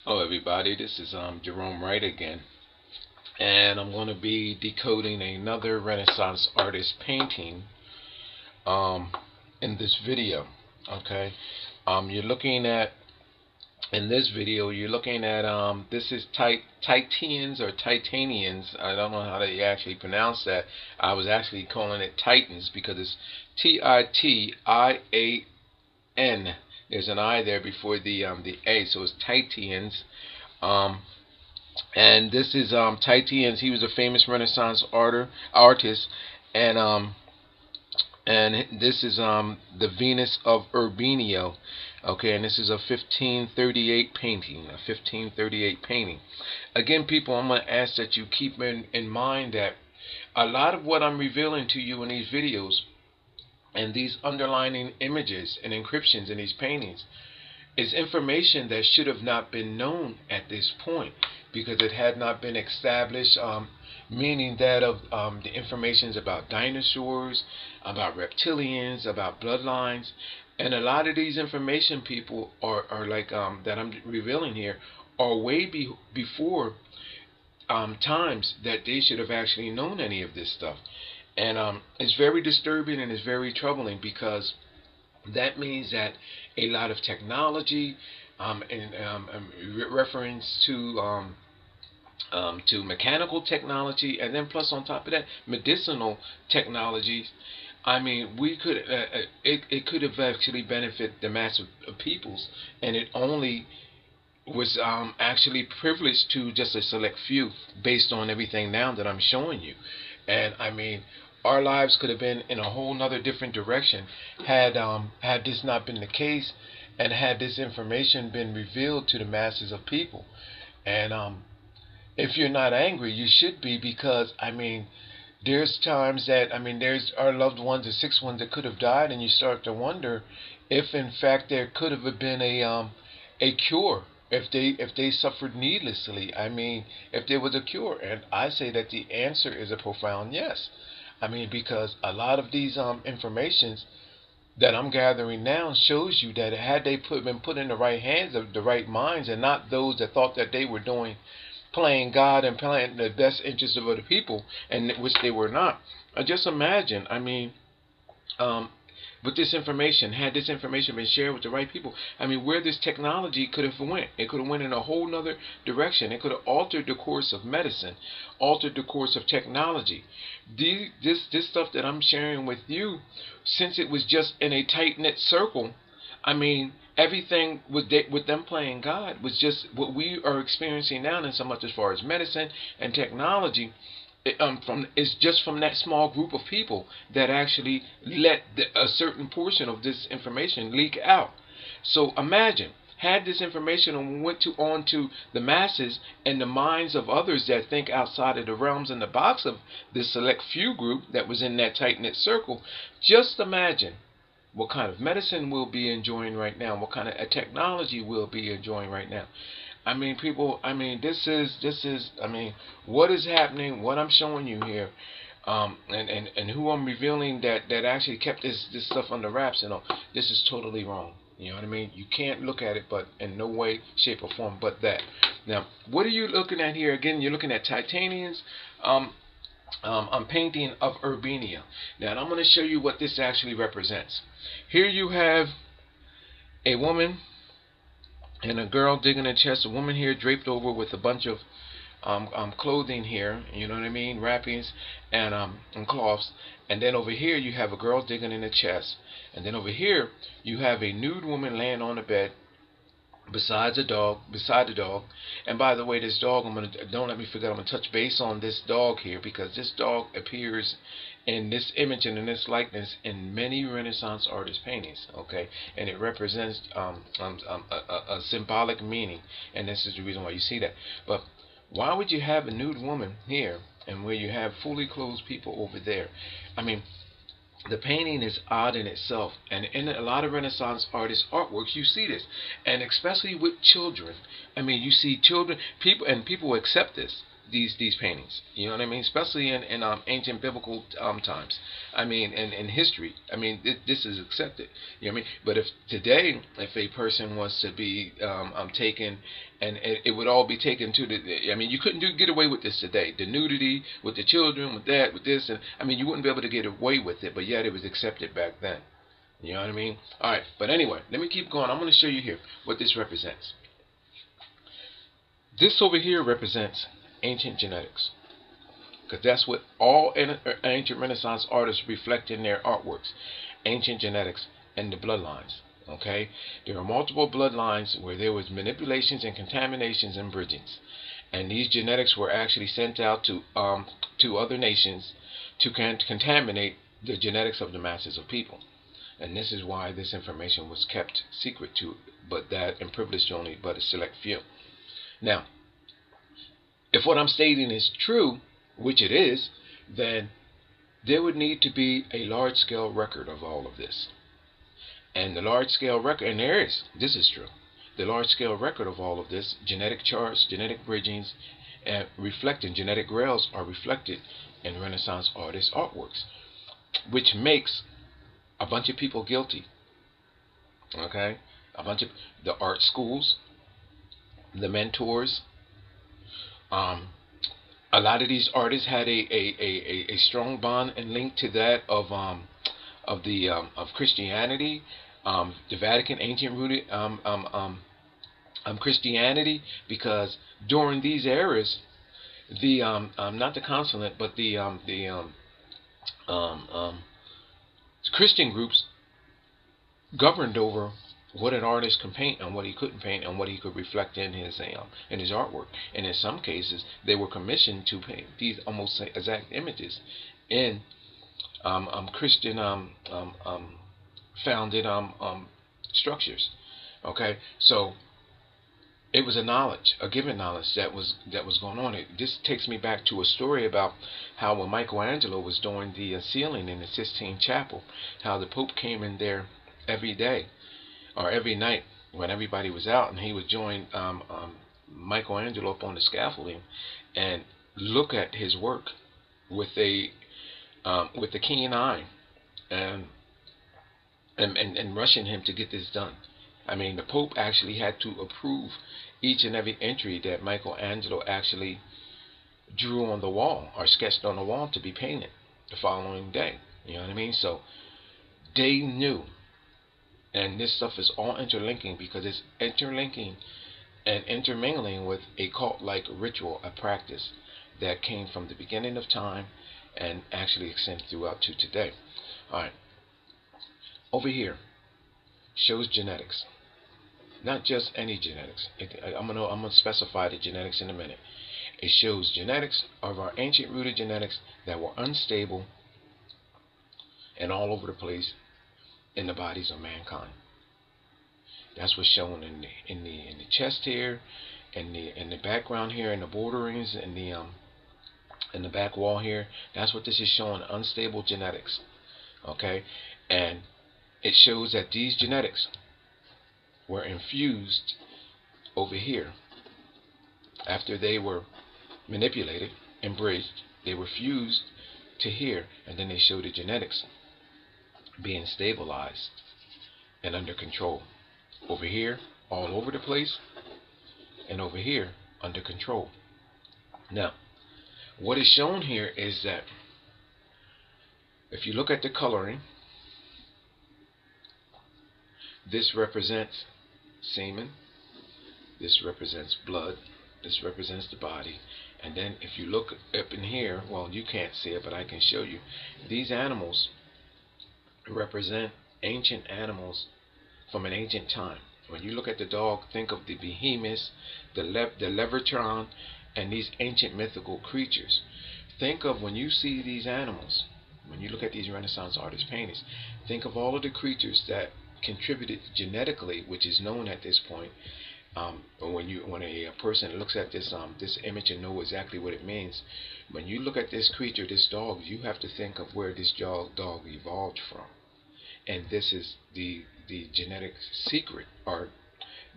Hello everybody, this is Gerone Wright again, and I'm going to be decoding another Renaissance artist painting um, in this video. Okay, you're looking at in this video you're looking at this is Titanians or Titanians. I don't know how they actually pronounce that. I was actually calling it Titans because it's Titian. There's an I there before the A, so it's Titanians. Um, and this is Titian. He was a famous Renaissance artist, and this is the Venus of Urbino. Okay, and this is a 1538 painting. A 1538 painting. Again, people, I'm going to ask that you keep in mind that a lot of what I'm revealing to you in these videos and these underlining images and encryptions in these paintings is information that should have not been known at this point because it had not been established, meaning that of the informations about dinosaurs, about reptilians, about bloodlines, and a lot of these information people are like that I'm revealing here are way before times that they should have actually known any of this stuff. And it's very disturbing and it's very troubling because that means that a lot of technology, in reference to mechanical technology, and then plus on top of that, medicinal technologies. I mean, we could it could have actually benefited the mass of peoples, and it only was actually privileged to just a select few based on everything now that I'm showing you. And I mean, our lives could have been in a whole nother different direction had this not been the case, and had this information been revealed to the masses of people. And if you're not angry, you should be, because I mean, there's times that I mean, there's our loved ones, the six ones that could have died, and you start to wonder if, in fact, there could have been a cure if they suffered needlessly. I mean, if there was a cure, and I say that the answer is a profound yes. I mean, because a lot of these informations that I'm gathering now shows you that had they been put in the right hands of the right minds, and not those that thought that they were doing playing God and playing the best interest of other people, and which they were not. Just imagine. I mean, um, with this information, had this information been shared with the right people, I mean, where this technology could have went, it could have went in a whole nother direction. It could have altered the course of medicine, altered the course of technology. This stuff that I'm sharing with you, since it was just in a tight knit circle, I mean, everything with them playing God was just what we are experiencing now, in so much as far as medicine and technology. From it's just from that small group of people that actually let a certain portion of this information leak out. So imagine, had this information went on to the masses and the minds of others that think outside of the realms and the box of this select few group that was in that tight knit circle. Just imagine what kind of medicine we'll be enjoying right now, what kind of technology we'll be enjoying right now. I mean, people. I mean, this is. I mean, what is happening? What I'm showing you here, and who I'm revealing that actually kept this stuff under wraps. You know, this is totally wrong. You know what I mean? You can't look at it, but in no way, shape, or form, but that. Now, what are you looking at here? Again, you're looking at Titanians. I'm painting of Urbania. Now, and I'm going to show you what this actually represents. Here you have a woman and a girl digging a chest. A woman here draped over with a bunch of clothing here, you know what I mean, wrappings and cloths. And then over here you have a girl digging in a chest. And then over here you have a nude woman laying on the bed beside the dog. And by the way, this dog, don't let me forget, I'm gonna touch base on this dog here, because this dog appears in this image and in this likeness in many Renaissance artist paintings. Okay, and it represents a symbolic meaning, and this is the reason why you see that. But why would you have a nude woman here and where you have fully clothed people over there? I mean, the painting is odd in itself, and in a lot of Renaissance artists' artworks you see this, and especially with children. I mean, you see children, people, and people accept this. these paintings. You know what I mean? Especially in ancient biblical times. I mean, in history. I mean, this is accepted. You know what I mean? But if today, if a person was to be taken, and it would all be taken to the. I mean, you couldn't get away with this today. The nudity with the children, with that, with this, and I mean, you wouldn't be able to get away with it. But yet, it was accepted back then. You know what I mean? All right. But anyway, let me keep going. I'm going to show you here what this represents. This over here represents ancient genetics, because that's what all ancient Renaissance artists reflect in their artworks. Ancient genetics and the bloodlines. Okay, there are multiple bloodlines where there was manipulations and contaminations and bridgings, and these genetics were actually sent out to other nations to contaminate the genetics of the masses of people. And this is why this information was kept secret to, but that and privileged only but a select few. Now, if what I'm stating is true, which it is, then there would need to be a large-scale record of all of this. And the large-scale record, and there is, this is true, the large-scale record of all of this, genetic charts, genetic bridgings, and reflecting genetic grails are reflected in Renaissance artists' artworks, which makes a bunch of people guilty. Okay? A bunch of the art schools, the mentors. A lot of these artists had a strong bond and link to that of Christianity, the Vatican, ancient rooted Christianity, because during these eras, the not the consulate, but the Christian groups governed over what an artist can paint and what he couldn't paint and what he could reflect in his artwork. And in some cases, they were commissioned to paint these almost exact images in Christian founded structures. Okay, so it was a given knowledge that was going on. This takes me back to a story about how when Michelangelo was doing the ceiling in the Sistine Chapel, how the Pope came in there every day or every night when everybody was out, and he would join Michelangelo up on the scaffolding and look at his work with a keen eye and rushing him to get this done. I mean, the Pope actually had to approve each and every entry that Michelangelo actually drew on the wall or sketched on the wall to be painted the following day. You know what I mean? So they knew. And this stuff is all interlinking because it's interlinking and intermingling with a cult-like ritual, a practice that came from the beginning of time and actually extends throughout to today. Alright. Over here shows genetics. Not just any genetics. I'm gonna specify the genetics in a minute. It shows genetics of our ancient rooted genetics that were unstable and all over the place in the bodies of mankind. That's what's shown in the chest here, in the background here, in the borderings, in the back wall here. That's what this is showing, unstable genetics. Okay, and it shows that these genetics were infused over here after they were manipulated and bridged. They were fused to here, and then they show the genetics being stabilized and under control. Over here, all over the place, and over here, under control. Now, what is shown here is that if you look at the coloring, this represents semen, this represents blood, this represents the body, and then if you look up in here, well, you can't see it, but I can show you. These animals represent ancient animals from an ancient time. When you look at the dog, think of the behemoths, the leviathan, and these ancient mythical creatures. Think of when you see these animals, when you look at these Renaissance artist paintings, think of all of the creatures that contributed genetically, which is known at this point. When a person looks at this image and know exactly what it means, when you look at this creature, this dog, you have to think of where this dog evolved from. And this is the genetic secret, or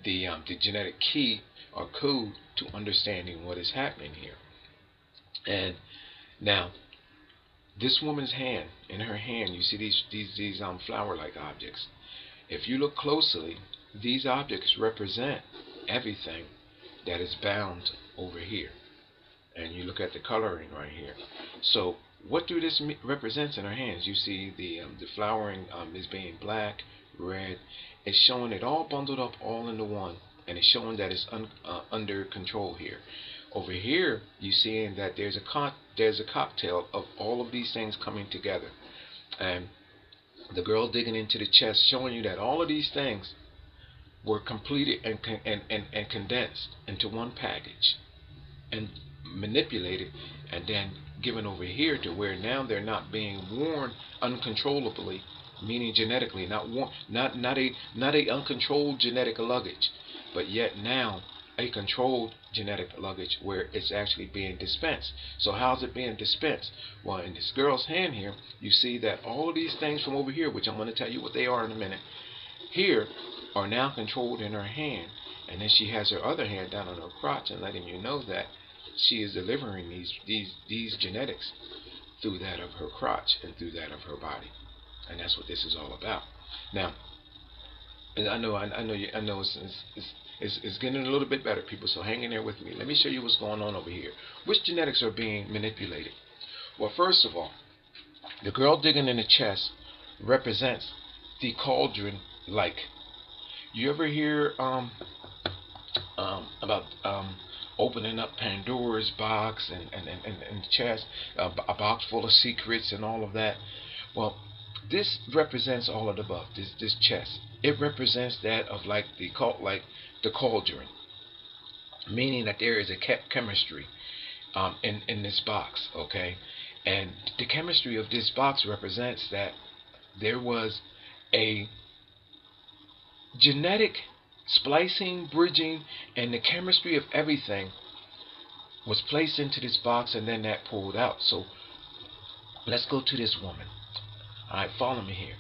the genetic key or code to understanding what is happening here. And now, this woman's hand, in her hand, you see these flower-like objects. If you look closely, these objects represent everything that is bound over here. And you look at the coloring right here. So what do this represents in her hands? You see the flowering is being black, red. It's showing it all bundled up all into one, and it's showing that it's under control here. Over here, you seeing that there's a cocktail of all of these things coming together, and the girl digging into the chest, showing you that all of these things were completed and condensed into one package and manipulated and then given over here to where now they're not being worn uncontrollably, meaning genetically, not a uncontrolled genetic luggage, but yet now a controlled genetic luggage where it's actually being dispensed. So how's it being dispensed? Well, in this girl's hand here, you see that all of these things from over here, which I'm going to tell you what they are in a minute, here are now controlled in her hand, and then she has her other hand down on her crotch and letting you know that she is delivering these genetics through that of her crotch and through that of her body, and that's what this is all about. Now, I know it's getting a little bit better, people. So hang in there with me. Let me show you what's going on over here. Which genetics are being manipulated? Well, first of all, the girl digging in the chest represents the cauldron-like. You ever hear about opening up Pandora's box and the chest, a box full of secrets and all of that? Well, this represents all of the above. This chest, it represents that of like the cauldron, meaning that there is a chemistry in this box, okay? And the chemistry of this box represents that there was a genetic splicing, bridging, and the chemistry of everything was placed into this box, and then that pulled out. So let's go to this woman. Alright, follow me here.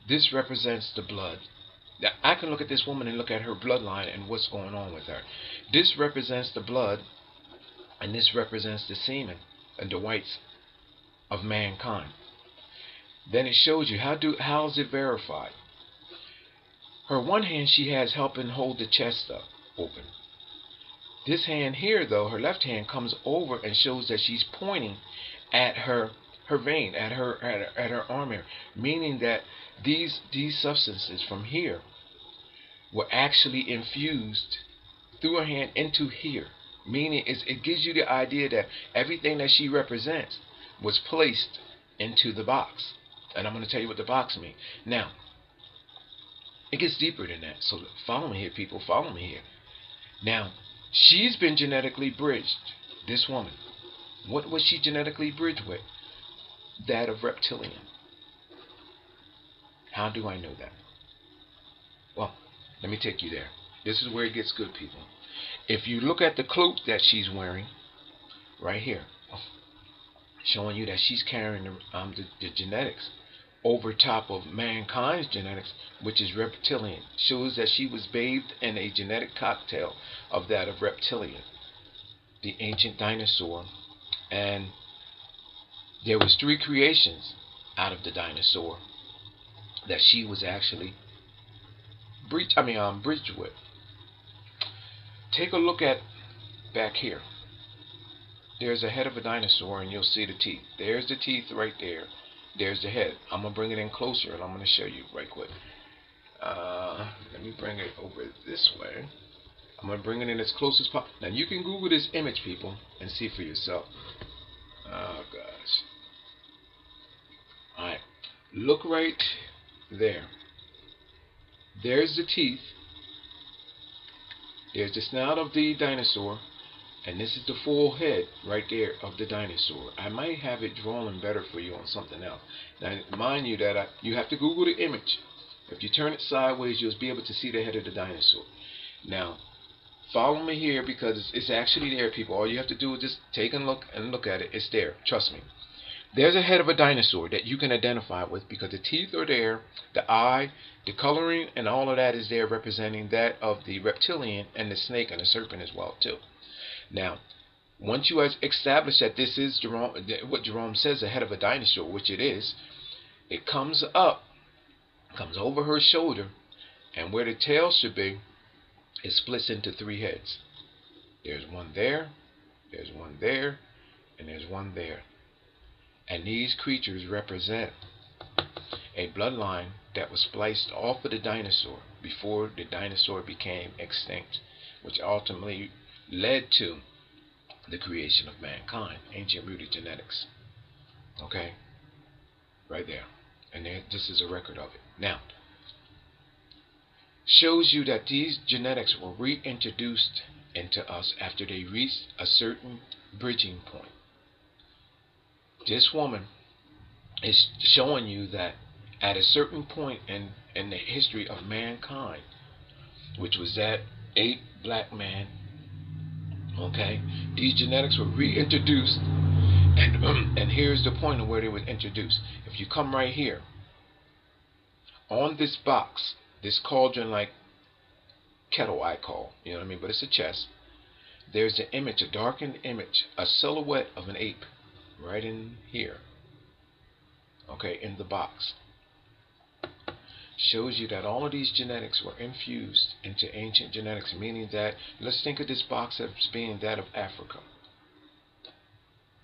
This represents the blood. Now, I can look at this woman and look at her bloodline and what's going on with her. This represents the blood, and this represents the semen and the whites of mankind. Then it shows you how is it verified. Her one hand, she has helping hold the chest up open. This hand here, though, her left hand, comes over and shows that she's pointing at her vein, at her arm area, meaning that these substances from here were actually infused through her hand into here, meaning it gives you the idea that everything that she represents was placed into the box. And I'm going to tell you what the box means. Now, it gets deeper than that. So follow me here, people. Follow me here. Now, she's been genetically bridged. This woman. What was she genetically bridged with? That of reptilian. How do I know that? Well, let me take you there. This is where it gets good, people. If you look at the cloak that she's wearing, right here, showing you that she's carrying the genetics over top of mankind's genetics, which is reptilian, shows that she was bathed in a genetic cocktail of that of reptilian, the ancient dinosaur, and there was 3 creations out of the dinosaur that she was actually bridged with. Take a look at back here. There's a head of a dinosaur, and you'll see the teeth. There's the teeth right there. There's the head. I'm going to bring it in closer, and I'm going to show you right quick. Let me bring it over this way. I'm going to bring it in as close as possible. Now, you can Google this image, people, and see for yourself. Oh, gosh. Alright. Look right there. There's the teeth. There's the snout of the dinosaur. And this is the full head right there of the dinosaur. I might have it drawn better for you on something else. Now, mind you that you have to Google the image. If you turn it sideways, you'll be able to see the head of the dinosaur. Now, follow me here because it's actually there, people. All you have to do is just take a look and look at it. It's there. Trust me. There's a head of a dinosaur that you can identify with because the teeth are there, the eye, the coloring, and all of that is there representing that of the reptilian and the snake and the serpent as well, too. Now, Once you establish that this is what Jerome says, the head of a dinosaur, which it is, it comes up, comes over her shoulder, and where the tail should be, it splits into 3 heads. There's one there, there's one there, and there's one there. And these creatures represent a bloodline that was spliced off of the dinosaur before the dinosaur became extinct, which ultimately led to the creation of mankind, ancient rooted genetics. Okay? Right there. And this is a record of it. Now, shows you that these genetics were reintroduced into us after they reached a certain bridging point. This woman is showing you that at a certain point in the history of mankind, which was that ape black man, okay, these genetics were reintroduced, and here's the point of where they were introduced. If you come right here, on this box, this cauldron-like kettle I call, you know what I mean, but it's a chest, there's an image, a darkened image, a silhouette of an ape, right in here, okay, in the box. Shows you that all of these genetics were infused into ancient genetics, meaning that, let's think of this box as being that of Africa.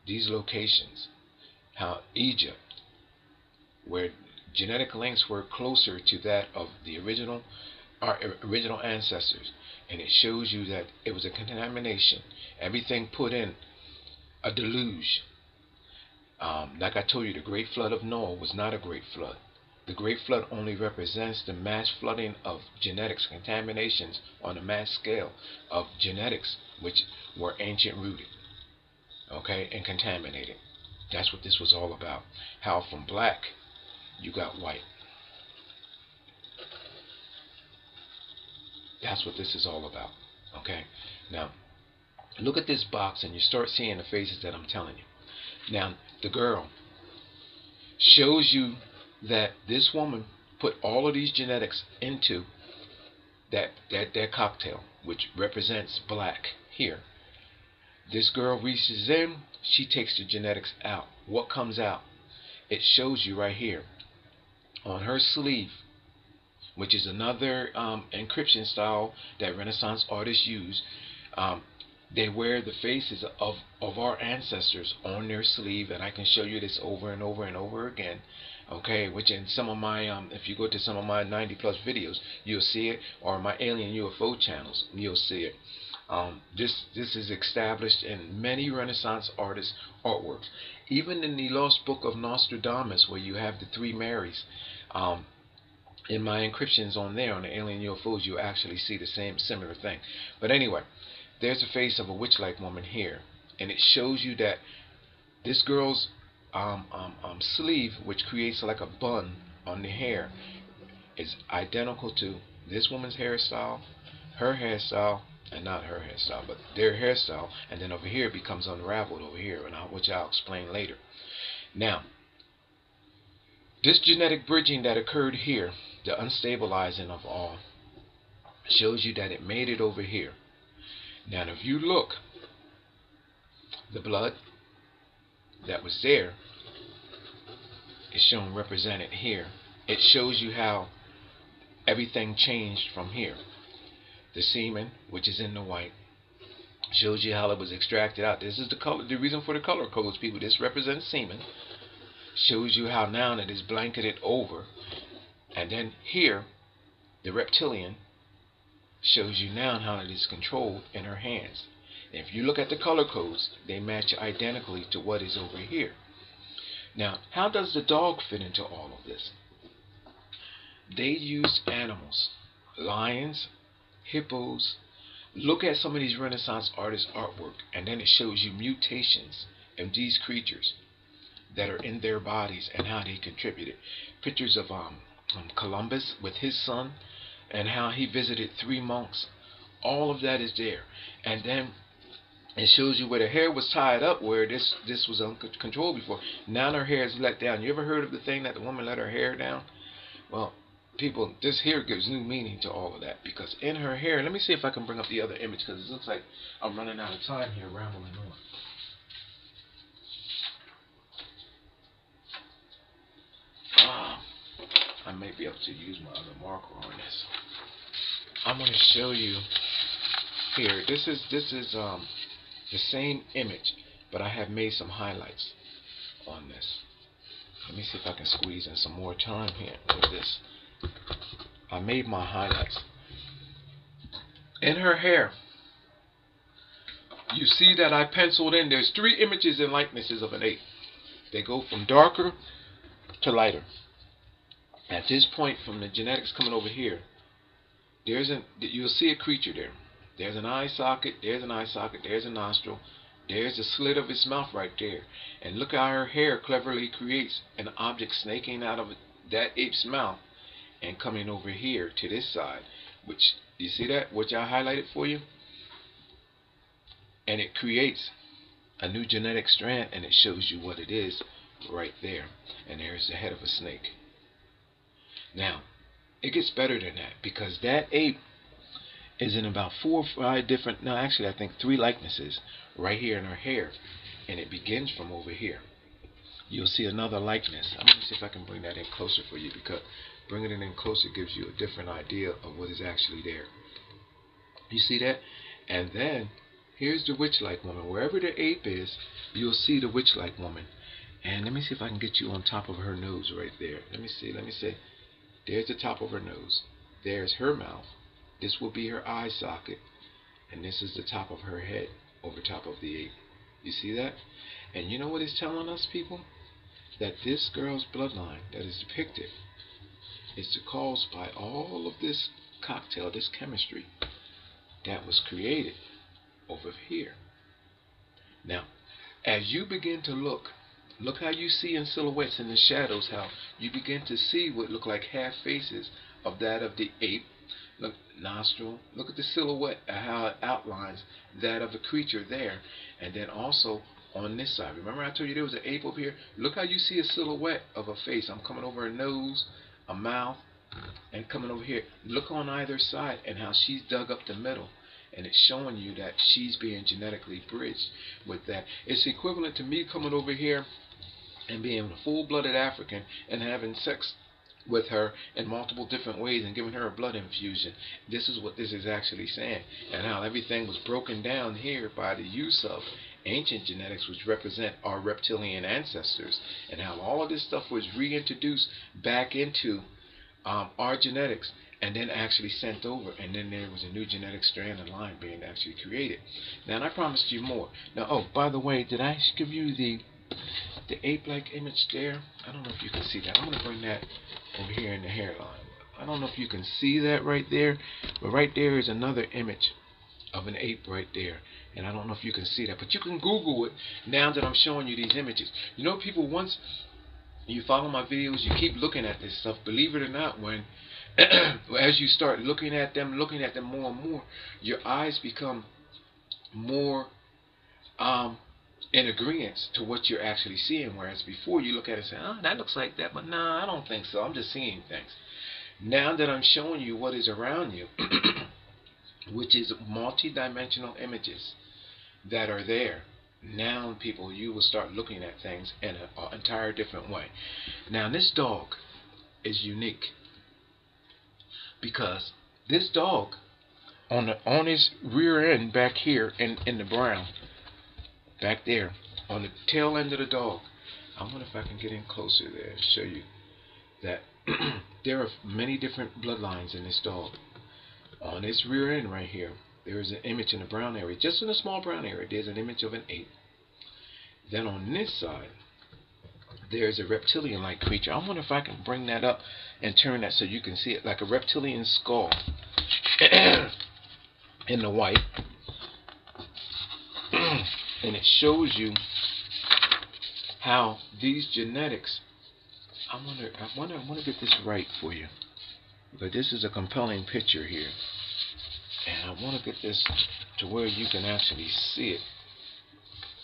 These locations, how Egypt, where genetic links were closer to that of the our original ancestors, and it shows you that it was a contamination, everything put in, a deluge. Like I told you, the great flood of Noah was not a great flood. The great flood only represents the mass flooding of genetics, contaminations on a mass scale of genetics which were ancient rooted, okay, and contaminated. That's what this was all about. How from black you got white. That's what this is all about. Okay? Now, look at this box and you start seeing the faces that I'm telling you. Now, the girl shows you that this woman put all of these genetics into that cocktail, which represents black here. This girl reaches in, she takes the genetics out. What comes out? It shows you right here on her sleeve, which is another encryption style that Renaissance artists use. They wear the faces of our ancestors on their sleeve, and I can show you this over and over and over again. Okay, which in some of my, if you go to some of my 90+ videos, you'll see it, or my alien UFO channels, you'll see it. This is established in many Renaissance artists' artworks. Even in the Lost Book of Nostradamus, where you have the 3 Marys, in my encryptions on there, on the alien UFOs, you actually see the same similar thing. But anyway, there's a face of a witch-like woman here, and it shows you that this girl's sleeve, which creates like a bun on the hair, is identical to this woman's hairstyle, her hairstyle, and not her hairstyle, but their hairstyle, and then over here it becomes unraveled over here, which I'll explain later. Now, this genetic bridging that occurred here, the unstabilizing of all, shows you that it made it over here. Now, if you look, the blood that was there is shown represented here. It shows you how everything changed from here. The semen, which is in the white, shows you how it was extracted out. This is the color, the reason for the color codes, people. This represents semen. Shows you how now it is blanketed over. And then here, the reptilian, shows you now how it is controlled in her hands. And if you look at the color codes, they match identically to what is over here. Now, how does the dog fit into all of this? They use animals, lions, hippos. Look at some of these Renaissance artists' artwork, and then it shows you mutations in these creatures that are in their bodies and how they contributed. Pictures of Columbus with his son and how he visited 3 monks. All of that is there. And then it shows you where the hair was tied up, where this was uncontrolled before. Now her hair is let down. You ever heard of the thing that the woman let her hair down? Well, people, this here gives new meaning to all of that, because in her hair, let me see if I can bring up the other image, because it looks like I'm running out of time here rambling on. I may be able to use my other marker on this. I'm going to show you here. This is the same image, but I have made some highlights on this. Let me see if I can squeeze in some more time here with this. I made my highlights. In her hair, you see that I penciled in, there's 3 images and likenesses of an ape. They go from darker to lighter. At this point, from the genetics coming over here, you'll see a creature there. There's an eye socket, there's an eye socket, there's a nostril, there's the slit of its mouth right there. And look how her hair cleverly creates an object snaking out of that ape's mouth and coming over here to this side, which, you see that, which I highlighted for you? And it creates a new genetic strand, and it shows you what it is right there. And there's the head of a snake. Now, it gets better than that, because that ape is in about 4 or 5 different, no, actually I think 3 likenesses right here in her hair, and it begins from over here. You'll see another likeness. I'm going to see if I can bring that in closer for you, because bringing it in closer gives you a different idea of what is actually there. You see that? And then here's the witch-like woman. Wherever the ape is, you'll see the witch-like woman. And let me see if I can get you on top of her nose right there. Let me see. There's the top of her nose. There's her mouth. This will be her eye socket. And this is the top of her head over top of the ape. You see that? And you know what it's telling us, people? That this girl's bloodline that is depicted is caused by all of this cocktail, this chemistry that was created over here. Now, as you begin to look how you see in silhouettes in the shadows, how you begin to see what look like half faces of that of the ape. Look, nostril. Look at the silhouette, how it outlines that of the creature there. And then also on this side. Remember I told you there was an ape over here? Look how you see a silhouette of a face. I'm coming over a nose, a mouth, and coming over here. Look on either side and how she's dug up the middle. And it's showing you that she's being genetically bridged with that. It's equivalent to me coming over here and being a full-blooded African and having sex with her in multiple different ways and giving her a blood infusion. This is what this is actually saying, and how everything was broken down here by the use of ancient genetics, which represent our reptilian ancestors, and how all of this stuff was reintroduced back into our genetics and then actually sent over, and then there was a new genetic strand and line being actually created. Now, and I promised you more. Now, oh, by the way, did I give you the ape-like image there? I don't know if you can see that. I'm going to bring that over here in the hairline. I don't know if you can see that right there, but right there is another image of an ape right there. And I don't know if you can see that, but you can Google it now that I'm showing you these images. You know, people, once you follow my videos, you keep looking at this stuff. Believe it or not, when as you start looking at them more and more, your eyes become more in agreement to what you're actually seeing, whereas before you look at it and say, oh, that looks like that, but nah, I don't think so, I'm just seeing things. Now that I'm showing you what is around you, which is multi-dimensional images that are there, now, people, you will start looking at things in an entire different way. Now, this dog is unique because this dog, on his rear end back here in the brown, back there, on the tail end of the dog, I wonder if I can get in closer there and show you that there are many different bloodlines in this dog. On its rear end right here, there is an image in the brown area, just in a small brown area, there's an image of an ape. Then on this side, there's a reptilian-like creature. I wonder if I can bring that up and turn that so you can see it, like a reptilian skull in the white. And it shows you how these genetics, I want to get this right for you, but this is a compelling picture here, and I want to get this to where you can actually see it.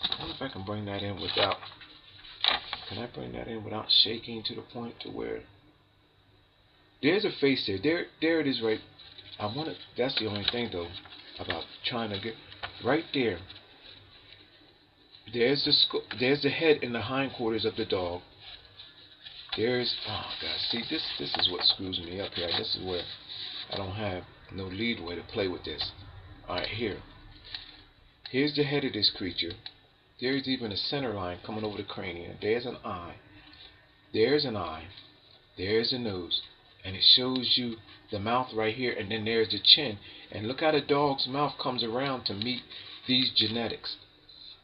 I wonder if I can bring that in without, can I bring that in without shaking to the point to where There's a face there. There it is, right. I want it. That's the only thing though about trying to get right there. There's the head and the hindquarters of the dog. There's, oh god, see, this is what screws me up here. This is where I don't have no leadway to play with this. All right, here's the head of this creature. There's even a center line coming over the cranium. There's an eye. There's an eye. There's a nose. And it shows you the mouth right here, and then there's the chin. And look how the dog's mouth comes around to meet these genetics.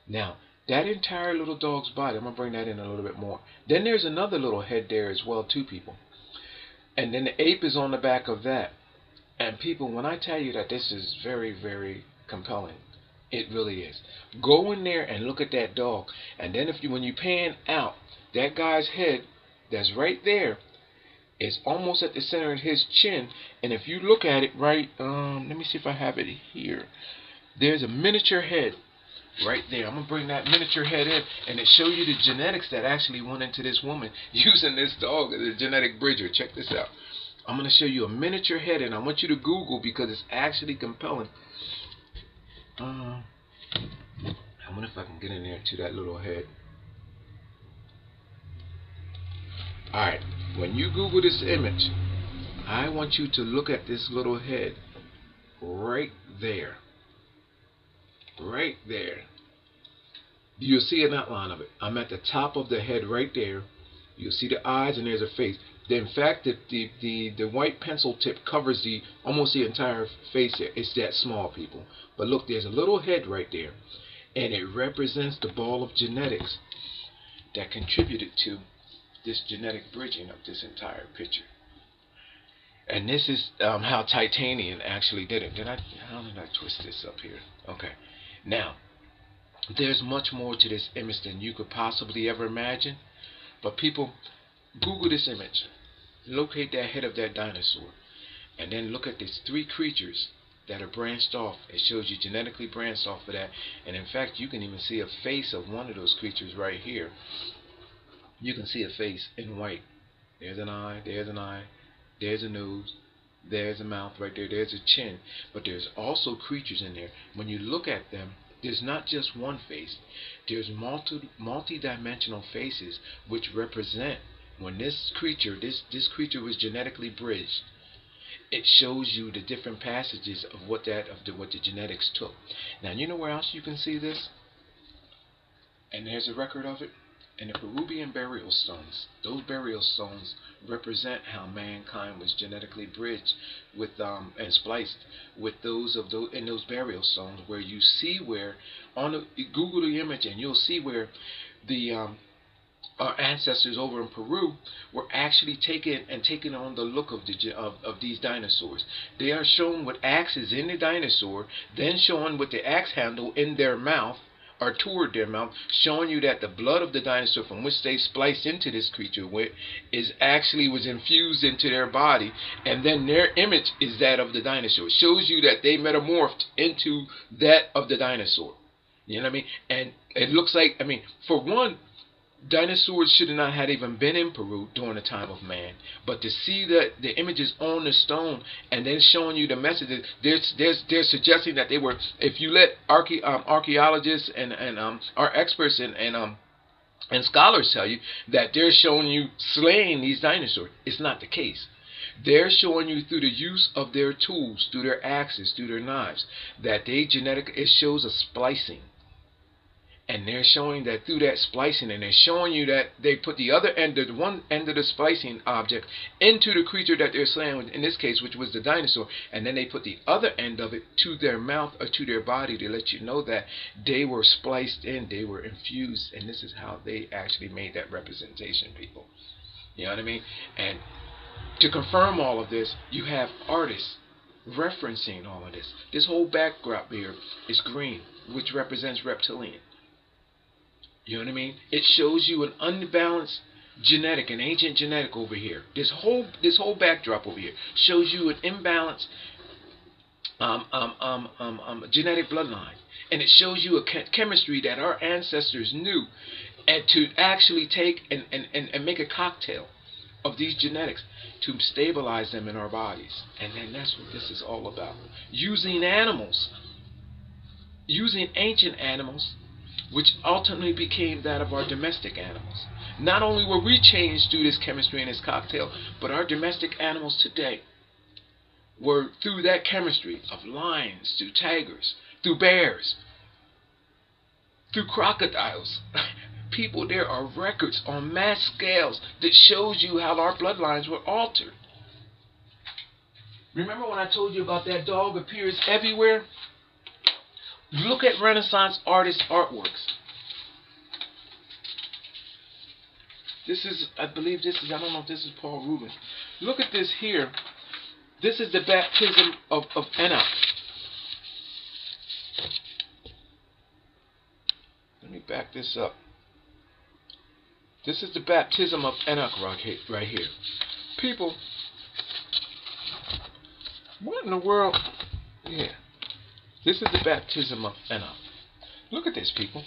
Now, that entire little dog's body, I'm going to bring that in a little bit more. Then there's another little head there as well, too, people. And then the ape is on the back of that. And people, when I tell you that this is very, very compelling, it really is. Go in there and look at that dog. And then when you pan out, that guy's head that's right there is almost at the center of his chin. And if you look at it right, let me see if I have it here. There's a miniature head right there. I'm going to bring that miniature head in, and it shows you the genetics that actually went into this woman using this dog as a genetic bridger. Check this out. I'm going to show you a miniature head, and I want you to Google because it's actually compelling. I wonder if I can get in there to that little head. Alright, when you Google this image, I want you to look at this little head right there. Right there. You'll see an outline of it. I'm at the top of the head right there. You'll see the eyes, and there's a face. In fact, the white pencil tip covers almost the entire face here. It's that small, people. But look, there's a little head right there, and it represents the ball of genetics that contributed to this genetic bridging of this entire picture. And this is how titanium actually did it. How did I twist this up here? Okay. Now, there's much more to this image than you could possibly ever imagine. But people, Google this image. Locate that head of that dinosaur. And then look at these three creatures that are branched off. It shows you genetically branched off of that. And in fact, you can even see a face of one of those creatures right here. You can see a face in white. There's an eye, there's an eye, there's a nose, there's a mouth right there, there's a chin. But there's also creatures in there. When you look at them, there's not just one face. There's multi-dimensional faces which represent when this creature was genetically bridged. It shows you the different passages of what the genetics took. Now, you know where else you can see this? And there's a record of it. And the Peruvian burial stones, those burial stones represent how mankind was genetically bridged with and spliced with in those burial stones, where you see where Google the image and you'll see where our ancestors over in Peru were actually taking on the look of these dinosaurs. They are shown with axes in the dinosaur, then shown with the axe handle in their mouth, or toward their mouth, showing you that the blood of the dinosaur from which they spliced into this creature was infused into their body, and then their image is that of the dinosaur. It shows you that they metamorphed into that of the dinosaur. You know what I mean? And it looks like, for one, dinosaurs should have not had even been in Peru during the time of man. But to see the images on the stone and then showing you the messages, they're suggesting that they were, if you let archaeologists and our experts and scholars tell you that they're showing you slaying these dinosaurs. It's not the case. They're showing you through the use of their tools, through their axes, through their knives, that it shows a splicing. And they're showing that through that splicing, and they're showing you that they put the one end of the splicing object into the creature that they're slaying, in this case, which was the dinosaur, and then they put the other end of it to their mouth or to their body to let you know that they were spliced in, they were infused, and this is how they actually made that representation, people. You know what I mean? And to confirm all of this, you have artists referencing all of this. This whole backdrop here is green, which represents reptilian. You know what I mean? It shows you an unbalanced genetic, an ancient genetic over here. This whole backdrop over here shows you an imbalanced genetic bloodline, and it shows you a chemistry that our ancestors knew, and to actually take and make a cocktail of these genetics to stabilize them in our bodies. And then that's what this is all about. Using animals, using ancient animals, which ultimately became that of our domestic animals. Not only were we changed through this chemistry and this cocktail, but our domestic animals today were through that chemistry of lions, through tigers, through bears, through crocodiles. People, there are records on mass scales that shows you how our bloodlines were altered. Remember when I told you about that dog appears everywhere? Look at Renaissance artists' artworks. This is, I believe this is, I don't know if this is Paul Rubens. Look at this here. This is the baptism of Enoch. Let me back this up. This is the baptism of Enoch right here. People, what in the world? Yeah. This is the baptism of Enoch. Look at this, people.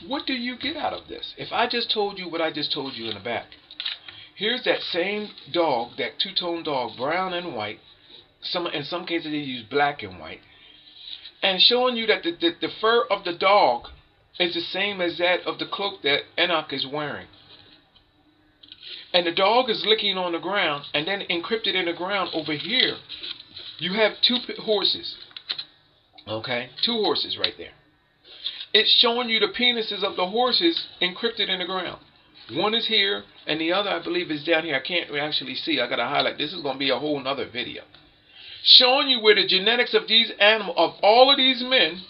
What do you get out of this? If I just told you what I just told you in the back. Here's that same dog, that two-tone dog, brown and white. In some cases they use black and white. And showing you that the fur of the dog is the same as that of the cloak that Enoch is wearing. And the dog is licking on the ground, and then encrypted in the ground over here, you have two horses. Okay? Two horses right there. It's showing you the penises of the horses encrypted in the ground. One is here, and the other, I believe, is down here. I can't actually see. I got to highlight. This is going to be a whole nother video. Showing you where the genetics of these animals, of all of these men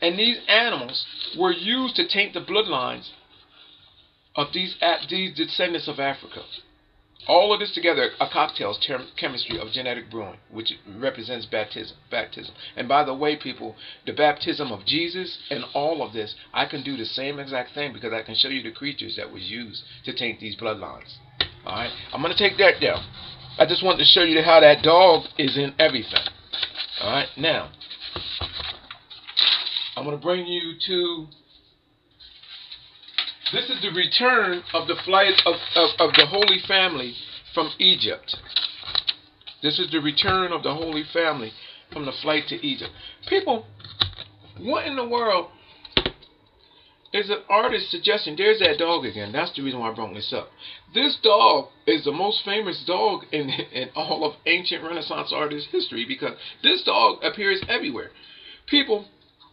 and these animals, were used to taint the bloodlines of these descendants of Africa. All of this together, a cocktail's chemistry of genetic brewing, which represents baptism. And by the way, people, the baptism of Jesus and all of this, I can do the same exact thing because I can show you the creatures that was used to taint these bloodlines. Alright, I'm going to take that down. I just wanted to show you how that dog is in everything. Alright, now, I'm going to bring you to... This is the return of the flight of the Holy Family from Egypt. This is the return of the Holy Family from the flight to Egypt. People, what in the world is an artist suggesting? There's that dog again. That's the reason why I brought this up. This dog is the most famous dog in all of ancient Renaissance artist history because this dog appears everywhere. People,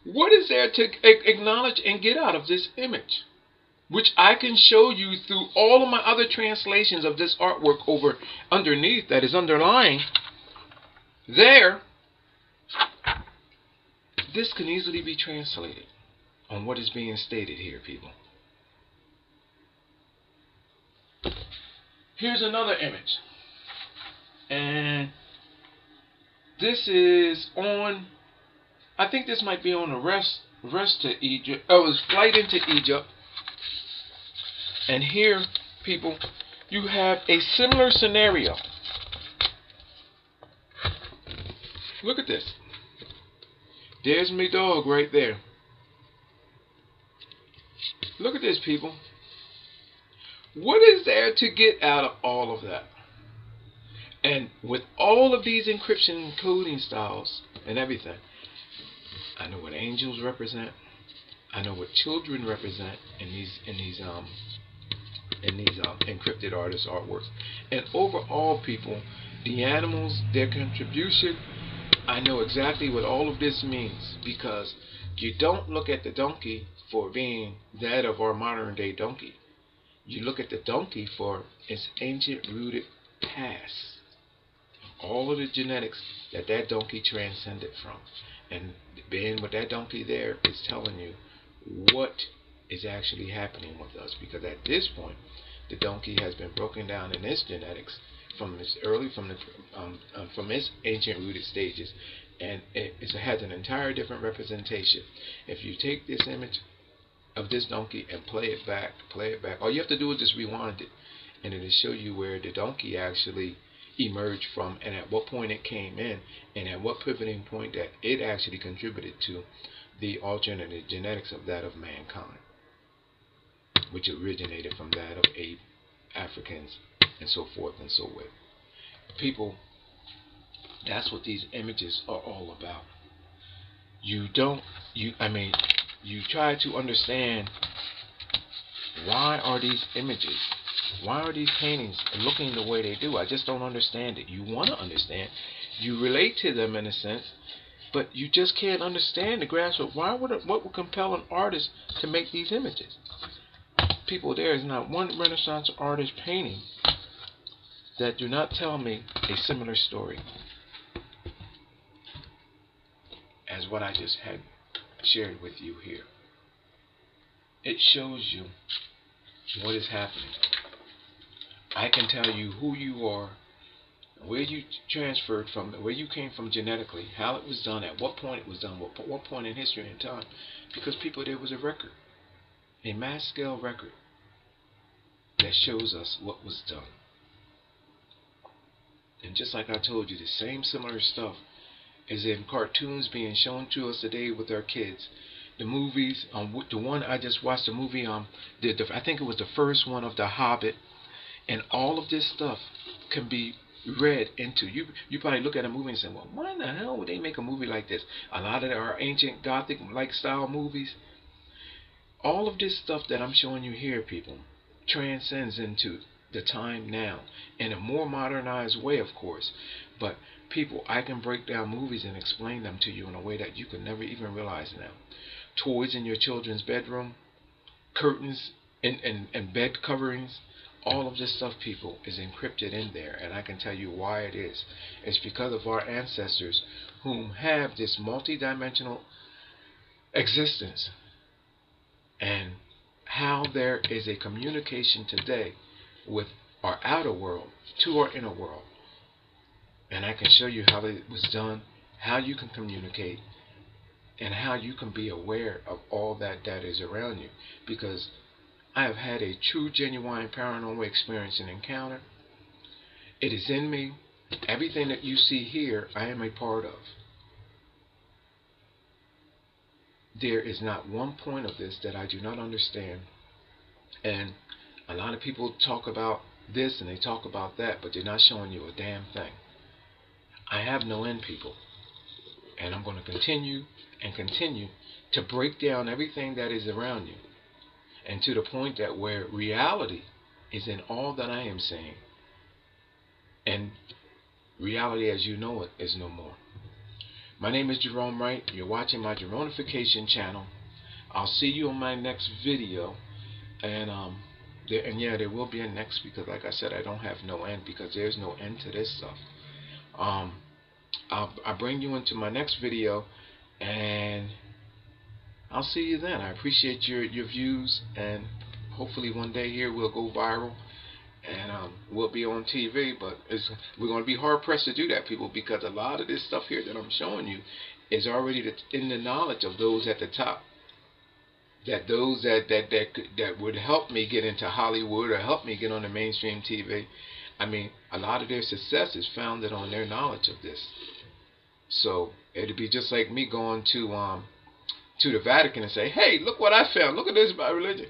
what is there to acknowledge and get out of this image? Which I can show you through all of my other translations of this artwork over underneath that is underlying there. This can easily be translated on what is being stated here, people. Here's another image. And this is on, I think this might be on a rest to Egypt. Oh, it was flight into Egypt. And here, people, you have a similar scenario. Look at this. There's my dog right there. Look at this, people. What is there to get out of all of that? And with all of these encryption coding styles and everything, I know what angels represent. I know what children represent in these encrypted artist artworks. And overall, people, the animals, their contribution, I know exactly what all of this means because you don't look at the donkey for being that of our modern day donkey. You look at the donkey for its ancient rooted past. All of the genetics that donkey transcended from. And being with that donkey there is telling you what is actually happening with us, because at this point the donkey has been broken down in its genetics from its ancient rooted stages, and it has an entire different representation. If you take this image of this donkey and play it back, all you have to do is just rewind it, and it'll show you where the donkey actually emerged from, and at what point it came in, and at what pivoting point that it actually contributed to the alternative genetics of that of mankind, which originated from that of ape Africans and so forth and so with. People, that's what these images are all about. You try to understand, why are these images, why are these paintings looking the way they do? I just don't understand it. You want to understand. You relate to them in a sense, but you just can't understand the grasp of what would compel an artist to make these images. People, there is not one Renaissance artist painting that do not tell me a similar story as what I just had shared with you here. It shows you what is happening. I can tell you who you are, where you transferred from, where you came from genetically, how it was done, at what point it was done, what point in history and time. Because people, there was a record, a mass scale record that shows us what was done. And just like I told you, the same similar stuff is in cartoons being shown to us today with our kids. The movies, the one I just watched, the movie, I think it was the first one of The Hobbit, and all of this stuff can be read into. You probably look at a movie and say, well, why in the hell would they make a movie like this? A lot of our ancient Gothic like style movies, all of this stuff that I'm showing you here, people, transcends into the time now in a more modernized way, of course. But people, I can break down movies and explain them to you in a way that you could never even realize now. Toys in your children's bedroom, curtains and bed coverings, all of this stuff, people, is encrypted in there, and I can tell you why it is. It's because of our ancestors whom have this multi-dimensional existence, and how there is a communication today with our outer world to our inner world. And I can show you how it was done, how you can communicate, and how you can be aware of all that is around you. Because I have had a true, genuine paranormal experience and encounter. It is in me. Everything that you see here, I am a part of. There is not one point of this that I do not understand. And a lot of people talk about this and they talk about that, but they're not showing you a damn thing. I have no end, people. And I'm going to continue and continue to break down everything that is around you. And to the point that where reality is in all that I am saying, and reality as you know it is no more. My name is Gerone Wright. You're watching my Geronification channel. I'll see you on my next video. And there will be a next, because like I said, I don't have no end, because there's no end to this stuff. I'll bring you into my next video, and I'll see you then. I appreciate your views, and hopefully one day here we'll go viral, and we'll be on TV. But we're going to be hard pressed to do that, people, because a lot of this stuff here that I'm showing you is already in the knowledge of those at the top. That those that would help me get into Hollywood or help me get on the mainstream TV. I mean, a lot of their success is founded on their knowledge of this. So it'd be just like me going to the Vatican and say, hey, look what I found. Look at this about religion.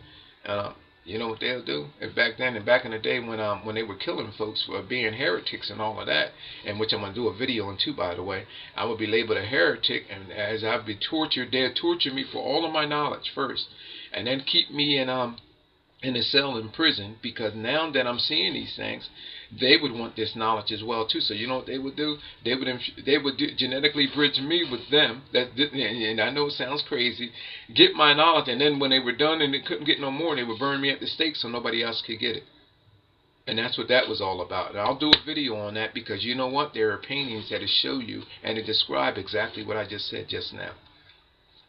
You know what they'll do? And back in the day when they were killing folks for being heretics and all of that, and which I'm going to do a video on too, by the way, I would be labeled a heretic, and as I'd be tortured, they'd torture me for all of my knowledge first, and then keep me in a cell in prison, because now that I'm seeing these things, they would want this knowledge as well too. So you know what they would do? They would genetically bridge me with them. And I know it sounds crazy. Get my knowledge, and then when they were done and they couldn't get no more, they would burn me at the stake so nobody else could get it. And that's what that was all about. And I'll do a video on that, because you know what? There are paintings that show you and to describe exactly what I just said just now.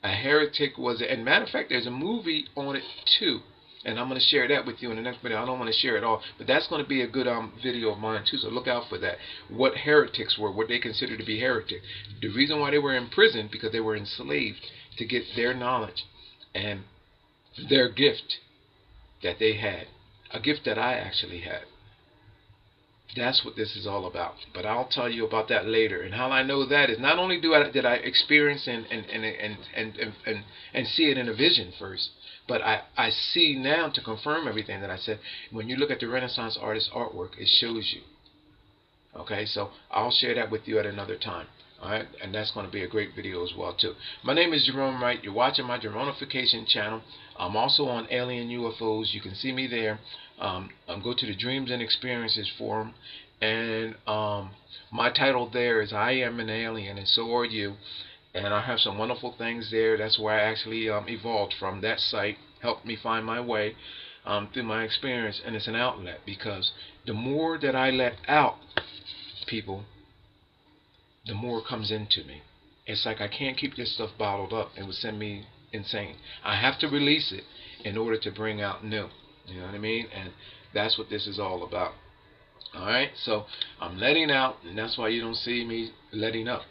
A heretic was, and matter of fact, there's a movie on it too. And I'm going to share that with you in the next video. I don't want to share it all, but that's going to be a good video of mine too, so look out for that. What heretics were, what they considered to be heretic. The reason why they were in prison, because they were enslaved to get their knowledge and their gift that they had. A gift that I actually had. That's what this is all about. But I'll tell you about that later. And how I know that is not only did I experience and see it in a vision first, but I see now to confirm everything that I said. When you look at the Renaissance artist artwork, it shows you. Okay, so I'll share that with you at another time. Alright, and that's going to be a great video as well too. My name is Gerone Wright. You're watching my Geronification channel. I'm also on Alien UFOs. You can see me there. Go to the Dreams and Experiences forum, and my title there is I Am an Alien and So Are You. And I have some wonderful things there. That's where I actually evolved from. That site helped me find my way through my experience, and it's an outlet, because the more that I let out, people, the more comes into me. It's like I can't keep this stuff bottled up. It would send me insane. I have to release it in order to bring out new. You know what I mean? And that's what this is all about. Alright, so I'm letting out, and that's why you don't see me letting up.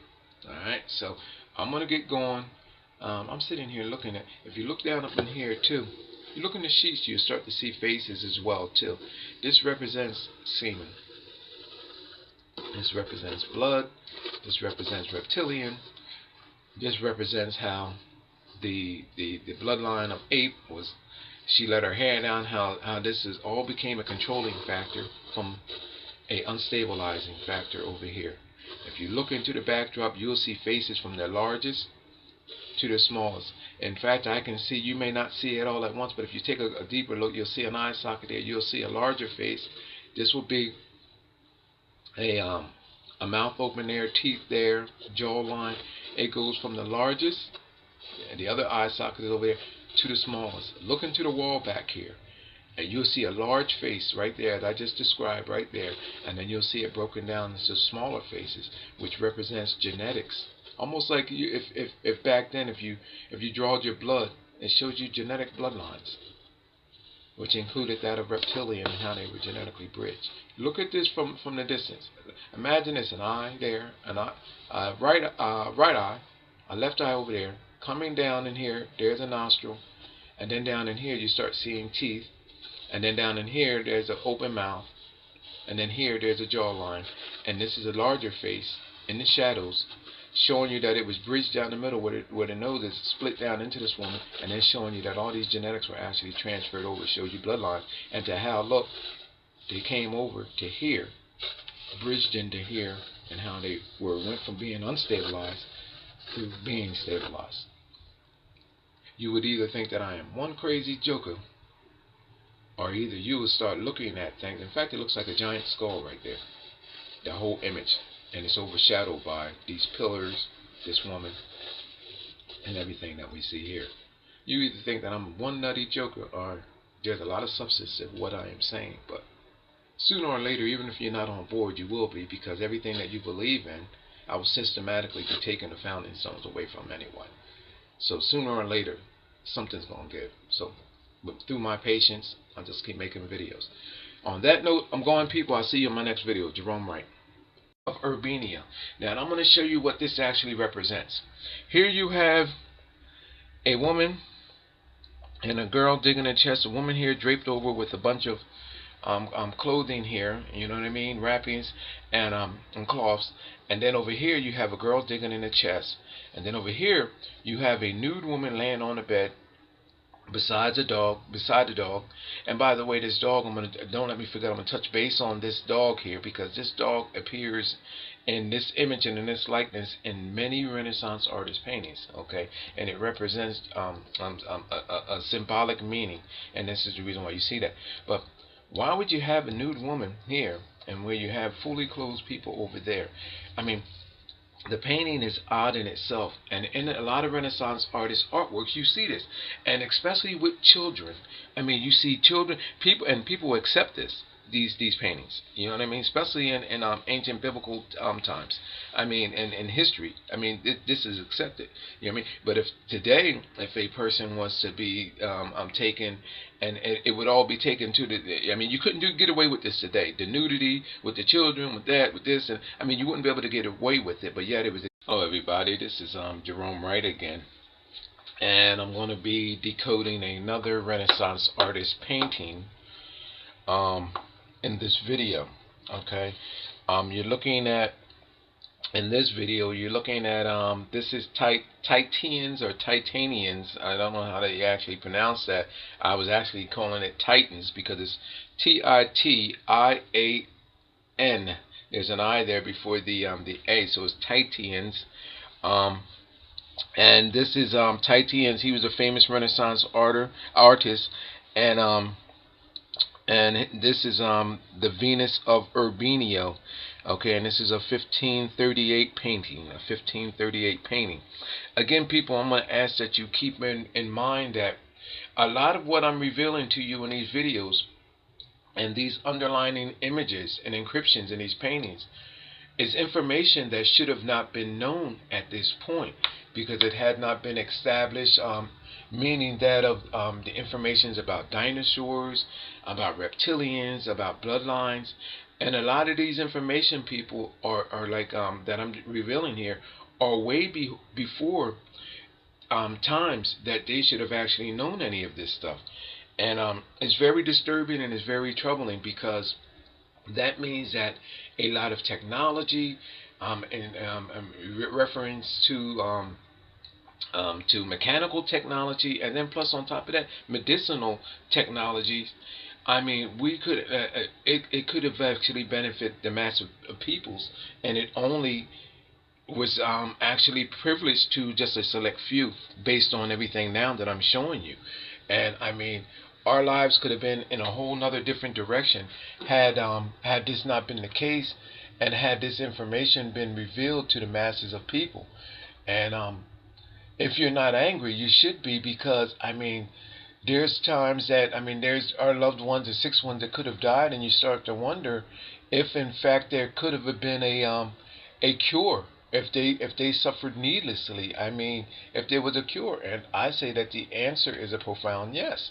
Alright, so I'm going to get going. I'm sitting here looking at, if you look down up in here too, you look in the sheets, you start to see faces as well too. This represents semen. This represents blood. This represents reptilian. This represents how the bloodline of ape was. She let her hair down. How this is all became a controlling factor from a unstabilizing factor over here. If you look into the backdrop, you'll see faces from the largest to the smallest. In fact, I can see, you may not see it all at once, but if you take a deeper look, you'll see an eye socket there. You'll see a larger face. This will be a mouth open there, teeth there, jawline. It goes from the largest, and the other eye socket is over there, to the smallest. Look into the wall back here, and you'll see a large face right there that I just described right there, and then you'll see it broken down into smaller faces, which represents genetics. Almost like you, if back then, if you drawed your blood, it showed you genetic bloodlines, which included that of reptilian and how they were genetically bridged. Look at this from the distance. Imagine it's an eye there, an eye, right eye, a left eye over there, coming down in here. There's a nostril, and then down in here you start seeing teeth, and then down in here there's an open mouth, and then here there's a jawline, and this is a larger face in the shadows, showing you that it was bridged down the middle where the nose is split down into this woman, and then showing you that all these genetics were actually transferred over. It shows you bloodline, and to how, look, they came over to here, bridged into here, and how they went from being unstabilized to being stabilized. You would either think that I am one crazy joker, or either you would start looking at things. In fact, it looks like a giant skull right there, the whole image. And it's overshadowed by these pillars, this woman, and everything that we see here. You either think that I'm one nutty joker, or there's a lot of substance in what I am saying. But sooner or later, even if you're not on board, you will be, because everything that you believe in, I will systematically be taking the founding stones away from anyone. So sooner or later, something's going to give. So but through my patience, I'll just keep making videos. On that note, I'm going, people. I'll see you in my next video. Gerone Wright. Of Urbania. Now, I'm going to show you what this actually represents. Here you have a woman and a girl digging a chest. A woman here draped over with a bunch of clothing here, you know what I mean, wrappings and cloths. And then over here you have a girl digging in the chest. And then over here you have a nude woman laying on the bed beside the dog. And by the way, this dog, don't let me forget, I'm gonna touch base on this dog here, because this dog appears in this image and in this likeness in many Renaissance artist paintings. Okay, and it represents a symbolic meaning, and this is the reason why you see that. But why would you have a nude woman here and where you have fully clothed people over there? I mean, the painting is odd in itself, and in a lot of Renaissance artists' artworks you see this, and especially with children. I mean, you see children, people accept these paintings. You know what I mean? Especially in ancient biblical times. I mean, in history. I mean, this is accepted. You know what I mean? But if today, if a person was to be taken, and it would all be taken to the, I mean, you couldn't get away with this today. The nudity with the children, with that, with this, and I mean, you wouldn't be able to get away with it. But yet it was. Hello, everybody. This is Gerone Wright again, and I'm going to be decoding another Renaissance artist painting. In this video. Okay, you're looking at, in this video, you're looking at this is Titans or Titanians. I don't know how they actually pronounce that. I was actually calling it Titans because it's Titian. There's an I there before the A, so it's Titans. Um, and this is Titians. He was a famous Renaissance artist, and this is the Venus of Urbino. Okay, and this is a 1538 painting. A 1538 painting. Again, people, I'm going to ask that you keep in mind that a lot of what I'm revealing to you in these videos and these underlining images and encryptions in these paintings is information that should have not been known at this point because it had not been established, meaning that of the informations about dinosaurs, about reptilians, about bloodlines, and a lot of these information, people, are like that I'm revealing here, are way before times that they should have actually known any of this stuff. And it's very disturbing and it's very troubling because that means that a lot of technology and reference to mechanical technology, and then plus on top of that, medicinal technologies. I mean, we could it could have actually benefited the mass of peoples, and it only was actually privileged to just a select few based on everything now that I'm showing you. And I mean, our lives could have been in a whole nother different direction had this not been the case, and had this information been revealed to the masses of people. And if you're not angry, you should be, because I mean, there's times that, I mean, there's our loved ones, the six ones that could have died, and you start to wonder if in fact there could have been a cure, if they suffered needlessly. I mean, if there was a cure. And I say that the answer is a profound yes.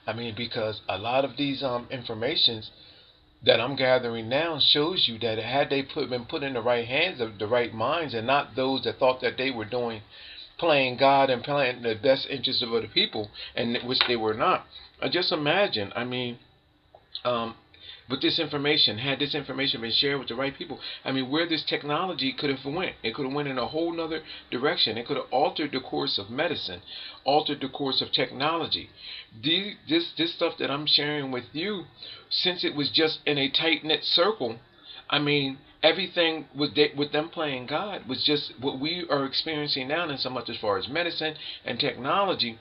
I mean, because a lot of these informations that I'm gathering now shows you that had they been put in the right hands of the right minds, and not those that thought that they were playing God and playing the best interest of other people, and which they were not. Just imagine, I mean, with this information, had this information been shared with the right people, I mean, where this technology could have went. It could have went in a whole nother direction. It could have altered the course of medicine, altered the course of technology. This stuff that I'm sharing with you, since it was just in a tight-knit circle, I mean, everything with them playing God was just what we are experiencing now, in so much as far as medicine and technology.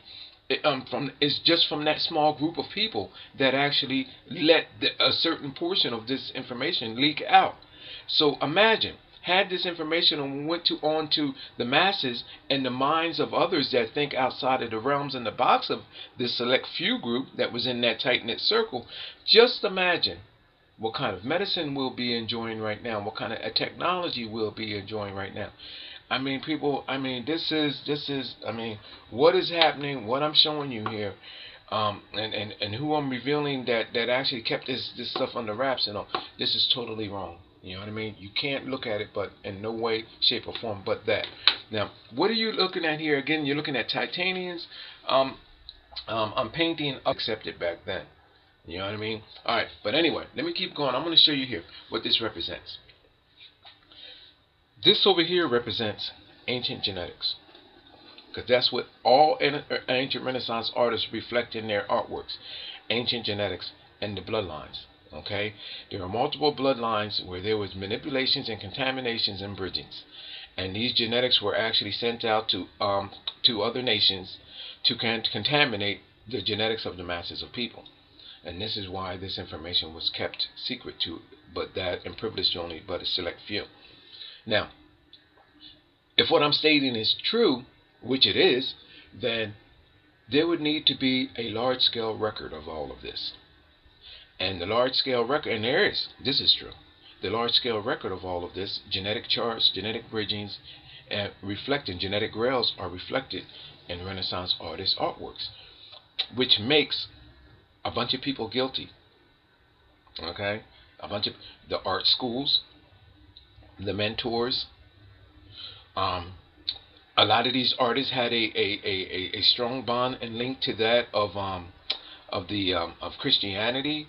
It's just from that small group of people that actually let a certain portion of this information leak out. So imagine, had this information went on to the masses and the minds of others that think outside of the realms and the box of this select few group that was in that tight-knit circle. Just imagine what kind of medicine we'll be enjoying right now, what kind of technology we'll be enjoying right now. I mean, people, I mean, this is, I mean, what is happening, what I'm showing you here, and who I'm revealing that actually kept this stuff under wraps and all, this is totally wrong. You know what I mean? You can't look at it but in no way, shape, or form but that. Now, what are you looking at here? Again, you're looking at Titanians. I'm painting accepted back then. You know what I mean? Alright, but anyway, let me keep going. I'm going to show you here what this represents. This over here represents ancient genetics, because that's what all ancient Renaissance artists reflect in their artworks. Ancient genetics and the bloodlines. Okay, there are multiple bloodlines where there was manipulations and contaminations and bridgings, and these genetics were actually sent out to other nations to contaminate the genetics of the masses of people. And this is why this information was kept secret to, but that and privileged only but a select few. Now, if what I'm stating is true, which it is, then there would need to be a large-scale record of all of this. And the large-scale record, and there is, this is true, the large-scale record of all of this, genetic charts, genetic bridgings, and reflecting genetic grails are reflected in Renaissance artists' artworks, which makes a bunch of people guilty. Okay, a bunch of the art schools, the mentors. A lot of these artists had a strong bond and link to that of Christianity.